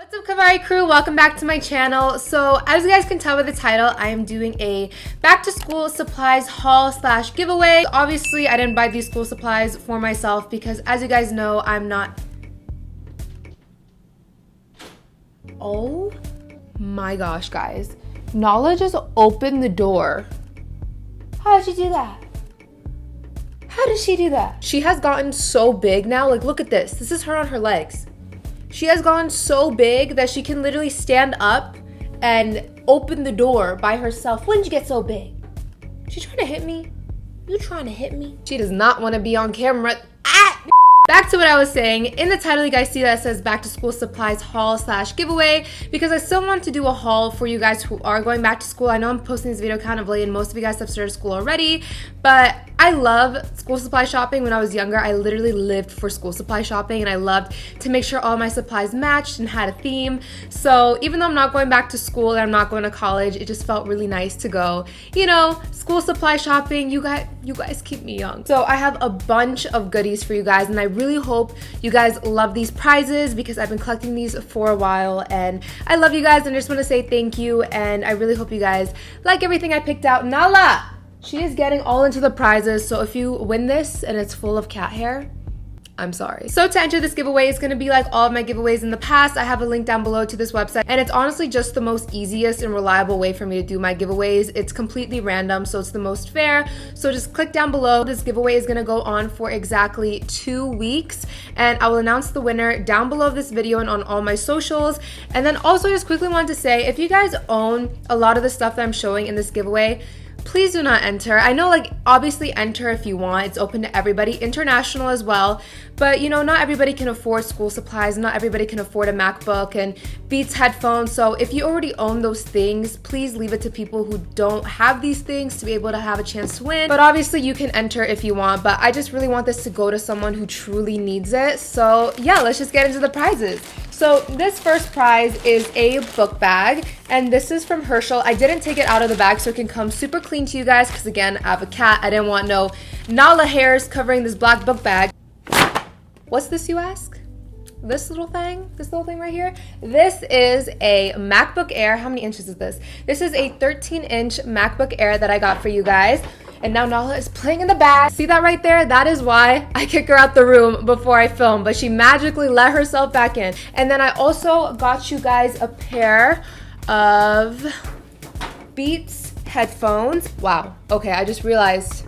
What's up, Kavari crew? Welcome back to my channel. So as you guys can tell by the title, I am doing a back to school supplies haul slash giveaway. Obviously, I didn't buy these school supplies for myself because as you guys know, I'm not... Oh my gosh, guys. Nala just opened the door. How did she do that? How did she do that? She has gotten so big now. Like, look at this. This is her on her legs. She has gotten so big that she can literally stand up and open the door by herself. When did you get so big? She trying to hit me? You trying to hit me? She does not want to be on camera. Back to what I was saying. In the title, you guys see that it says back to school supplies haul slash giveaway because I still want to do a haul for you guys who are going back to school. I know I'm posting this video kind of late and most of you guys have started school already, but I love school supply shopping. When I was younger, I literally lived for school supply shopping and I loved to make sure all my supplies matched and had a theme. So even though I'm not going back to school and I'm not going to college, it just felt really nice to go, you know, school supply shopping. You guys keep me young. So I have a bunch of goodies for you guys and I really hope you guys love these prizes because I've been collecting these for a while and I love you guys and I just want to say thank you and I really hope you guys like everything I picked out. Nala! She is getting all into the prizes, so if you win this and it's full of cat hair, I'm sorry. So to enter this giveaway, it's gonna be like all of my giveaways in the past. I have a link down below to this website, and it's honestly just the most easiest and reliable way for me to do my giveaways. It's completely random, so it's the most fair. So just click down below. This giveaway is gonna go on for exactly 2 weeks, and I will announce the winner down below this video and on all my socials. And then also just quickly wanted to say, if you guys own a lot of the stuff that I'm showing in this giveaway, please do not enter. I know, like, obviously enter if you want. It's open to everybody, international as well. But, you know, not everybody can afford school supplies. Not everybody can afford a MacBook and Beats headphones. So if you already own those things, please leave it to people who don't have these things to be able to have a chance to win. But obviously you can enter if you want. But I just really want this to go to someone who truly needs it. So yeah, let's just get into the prizes. So this first prize is a book bag, and this is from Herschel. I didn't take it out of the bag so it can come super clean to you guys because again, I have a cat. I didn't want no Nala hairs covering this black book bag. What's this, you ask? This little thing right here? This is a MacBook Air. How many inches is this? This is a 13-inch MacBook Air that I got for you guys. And now Nala is playing in the bag. See that right there? That is why I kick her out the room before I film. But she magically let herself back in. And then I also got you guys a pair of Beats headphones. Wow. Okay, I just realized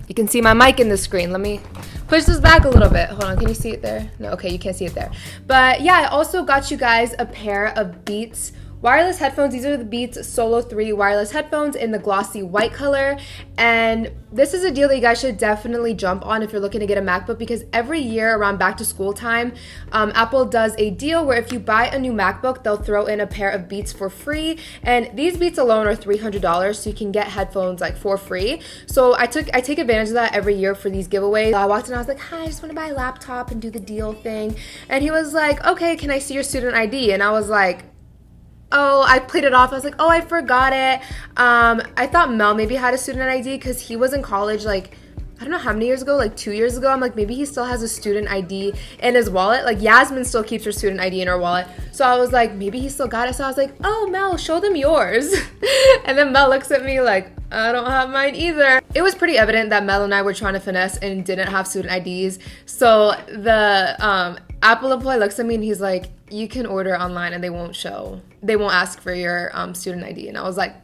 you can see my mic in the screen. Let me push this back a little bit. Hold on, can you see it there? No, okay, you can't see it there. But yeah, I also got you guys a pair of Beats wireless headphones. These are the Beats Solo 3 wireless headphones in the glossy white color. And this is a deal that you guys should definitely jump on if you're looking to get a MacBook because every year around back to school time, Apple does a deal where if you buy a new MacBook, they'll throw in a pair of Beats for free. And these Beats alone are $300, so you can get headphones like for free. So I take advantage of that every year for these giveaways. I walked in and I was like, hi, I just want to buy a laptop and do the deal thing. And he was like, okay, can I see your student ID? And I was like, oh, I played it off. I was like, oh, I forgot it. I thought Mel maybe had a student ID because he was in college like, I don't know how many years ago, like 2 years ago. I'm like, maybe he still has a student ID in his wallet. Like Yasmin still keeps her student ID in her wallet. So I was like, maybe he still got it. So I was like, oh, Mel, show them yours. And then Mel looks at me like, I don't have mine either. It was pretty evident that Mel and I were trying to finesse and didn't have student IDs. So the Apple employee looks at me and he's like, you can order online and they won't ask for your student ID. And I was like,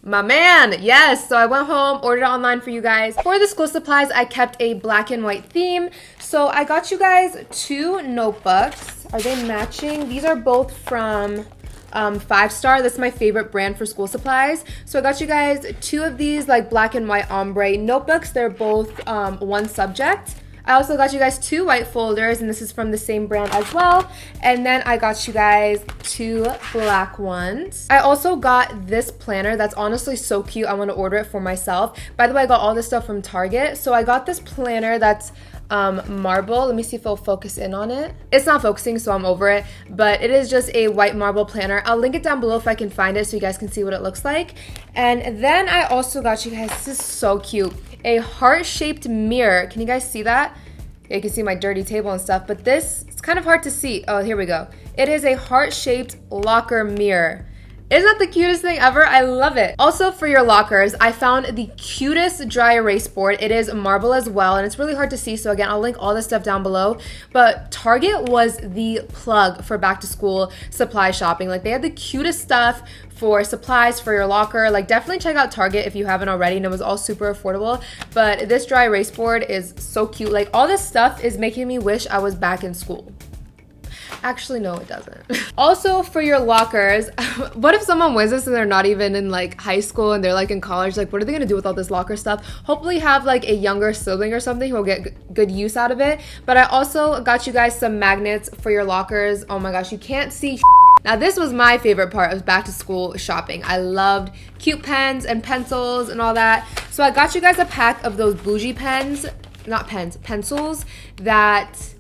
my man, yes. So I went home, ordered it online for you guys. For the school supplies, I kept a black and white theme. So I got you guys 2 notebooks. Are they matching? These are both from 5 Star. That's my favorite brand for school supplies. So I got you guys 2 of these like black and white ombre notebooks. They're both one subject. I also got you guys 2 white folders, and this is from the same brand as well. And then I got you guys 2 black ones. I also got this planner that's honestly so cute. I want to order it for myself. By the way, I got all this stuff from Target. So I got this planner that's marble. Let me see if it'll focus in on it. It's not focusing, so I'm over it. But it is just a white marble planner. I'll link it down below if I can find it so you guys can see what it looks like. And then I also got you guys, this is so cute, a heart-shaped mirror. Can you guys see that? Yeah, you can see my dirty table and stuff, but this, it's kind of hard to see. Oh, here we go. It is a heart-shaped locker mirror. Isn't that the cutest thing ever? I love it. Also, for your lockers, I found the cutest dry erase board. It is marble as well, and it's really hard to see, so again, I'll link all this stuff down below. But Target was the plug for back to school supply shopping. Like, they had the cutest stuff for supplies for your locker. Like, definitely check out Target if you haven't already, and it was all super affordable. But this dry erase board is so cute. Like, all this stuff is making me wish I was back in school. Actually, no, it doesn't. Also, for your lockers, what if someone wins this and they're not even in like high school and they're like in college? Like, what are they gonna do with all this locker stuff? Hopefully have like a younger sibling or something who will get good use out of it. But I also got you guys some magnets for your lockers. Oh my gosh, you can't see. Now, this was my favorite part of back to school shopping. I loved cute pens and pencils and all that. So I got you guys a pack of those bougie pens, not pens, pencils that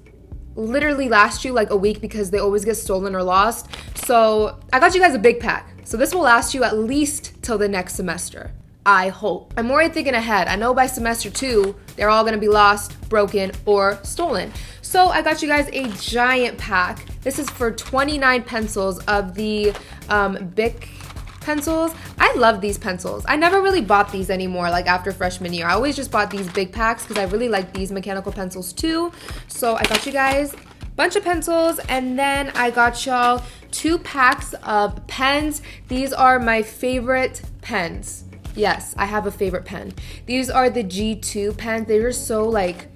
literally last you like a week because they always get stolen or lost. So I got you guys a big pack. So this will last you at least till the next semester, I hope. I'm already thinking ahead. I know by semester 2, they're all gonna be lost, broken, or stolen. So I got you guys a giant pack. This is for 29 pencils of the Bic pencils. I love these pencils. I never really bought these anymore, like after freshman year. I always just bought these big packs because I really like these mechanical pencils too. So I got you guys a bunch of pencils, and then I got y'all 2 packs of pens. These are my favorite pens. Yes, I have a favorite pen. These are the G2 pens. They're just so like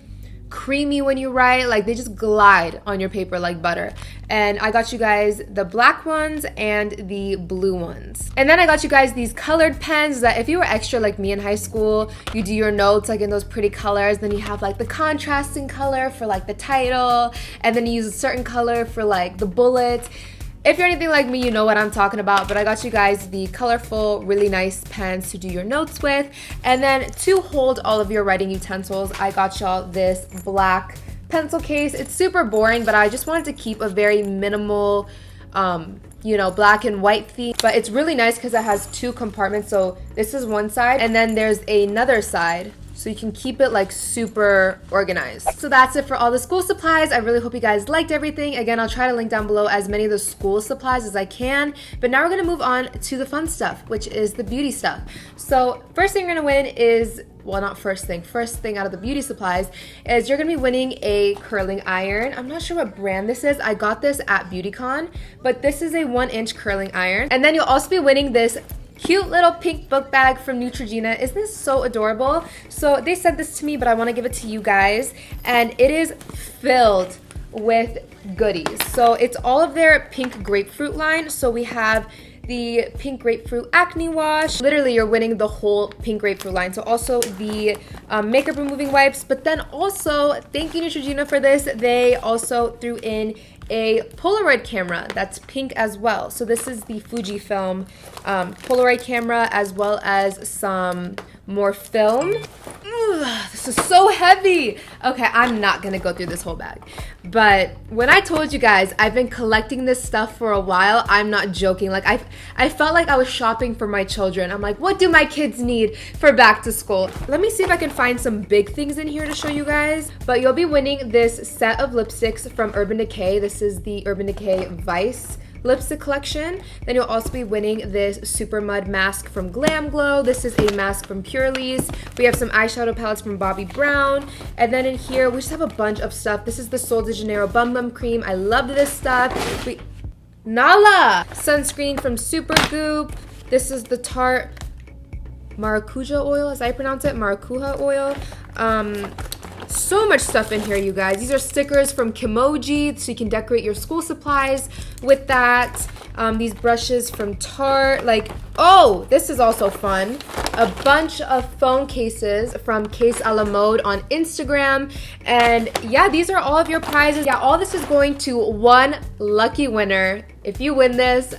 creamy when you write, like they just glide on your paper like butter. And I got you guys the black ones and the blue ones. And then I got you guys these colored pens that if you were extra like me in high school, you do your notes like in those pretty colors, then you have like the contrasting color for like the title, and then you use a certain color for like the bullets. If you're anything like me, you know what I'm talking about, but I got you guys the colorful, really nice pens to do your notes with. And then to hold all of your writing utensils, I got y'all this black pencil case. It's super boring, but I just wanted to keep a very minimal, black and white theme. But it's really nice because it has 2 compartments. So this is one side, and then there's another side, so you can keep it like super organized. So that's it for all the school supplies. I really hope you guys liked everything. Again, I'll try to link down below as many of the school supplies as I can. But now we're gonna move on to the fun stuff, which is the beauty stuff. So first thing you're gonna win is, well, not first thing out of the beauty supplies is you're gonna be winning a curling iron. I'm not sure what brand this is. I got this at BeautyCon, but this is a 1-inch curling iron. And then you'll also be winning this cute little pink book bag from Neutrogena. Isn't this so adorable? So they sent this to me, but I want to give it to you guys, and it is filled with goodies. So it's all of their pink grapefruit line. So we have the pink grapefruit acne wash. Literally, you're winning the whole pink grapefruit line. So also the makeup removing wipes, but then also, thank you Neutrogena for this, they also threw in a Polaroid camera that's pink as well. So this is the Fujifilm Polaroid camera, as well as some more film. Ugh, this is so heavy. Okay, I'm not gonna go through this whole bag. But when I told you guys I've been collecting this stuff for a while, I'm not joking. Like I felt like I was shopping for my children. I'm like, what do my kids need for back to school? Let me see if I can find some big things in here to show you guys. But you'll be winning this set of lipsticks from Urban Decay. This is the Urban Decay Vice lipstick collection. Then you'll also be winning this Super Mud mask from Glam Glow. This is a mask from Purely's. We have some eyeshadow palettes from Bobbi Brown. And then in here, we just have a bunch of stuff. This is the Sol de Janeiro Bum Bum Cream. I love this stuff. Nala! Sunscreen from Supergoop. This is the Tarte Maracuja oil, as I pronounce it, Maracuja oil. So much stuff in here, you guys. These are stickers from Kimoji, so you can decorate your school supplies with that. These brushes from Tarte. Like, oh, this is also fun. A bunch of phone cases from Case a la Mode on Instagram. And yeah, these are all of your prizes. Yeah, all this is going to one lucky winner. If you win this,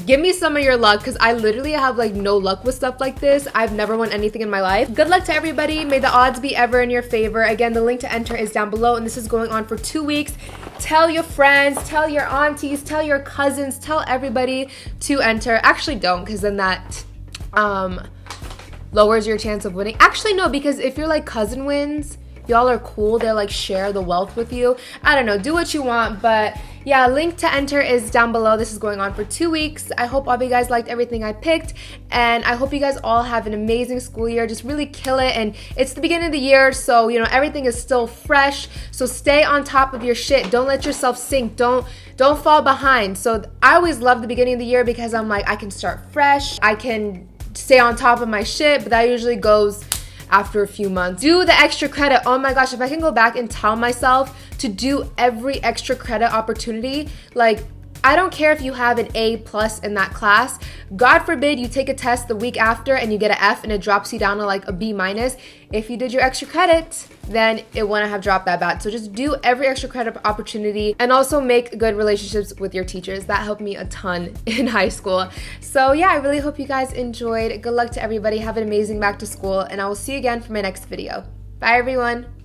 give me some of your luck, because I literally have like no luck with stuff like this. I've never won anything in my life. Good luck to everybody. May the odds be ever in your favor. Again, the link to enter is down below, and this is going on for 2 weeks. Tell your friends, tell your aunties, tell your cousins, tell everybody to enter. Actually, don't, because then that lowers your chance of winning. Actually, no, because if your like cousin wins, y'all are cool. They'll like share the wealth with you. I don't know, do what you want, but yeah, link to enter is down below. This is going on for 2 weeks. I hope all of you guys liked everything I picked, and I hope you guys all have an amazing school year. Just really kill it, and it's the beginning of the year, so you know everything is still fresh. So stay on top of your shit. Don't let yourself sink. Don't fall behind. So I always love the beginning of the year because I'm like, I can start fresh. I can stay on top of my shit, but that usually goes after a few months. Do the extra credit. Oh my gosh, if I can go back and tell myself to do every extra credit opportunity, like I don't care if you have an A+ in that class. God forbid you take a test the week after and you get an F and it drops you down to like a B-. If you did your extra credit, then it wouldn't have dropped that bad. So just do every extra credit opportunity, and also make good relationships with your teachers. That helped me a ton in high school. So yeah, I really hope you guys enjoyed. Good luck to everybody. Have an amazing back to school, and I will see you again for my next video. Bye everyone.